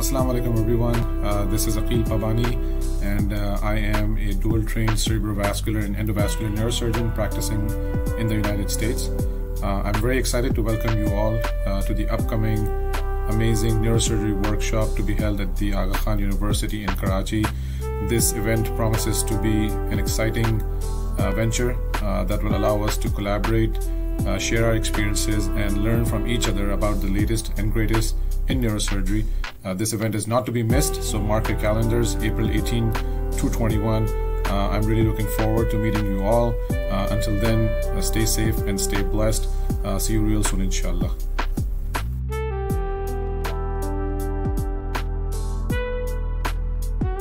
Assalamu alaikum everyone. This is Aqueel Pabaney, and I am a dual-trained cerebrovascular and endovascular neurosurgeon practicing in the United States. I'm very excited to welcome you all to the upcoming amazing neurosurgery workshop to be held at the Aga Khan University in Karachi. This event promises to be an exciting venture that will allow us to collaborate, share our experiences, and learn from each other about the latest and greatest in neurosurgery. This event is not to be missed, so mark your calendars, April 18 to 21. I'm really looking forward to meeting you all. Until then, stay safe and stay blessed. See you real soon, inshallah.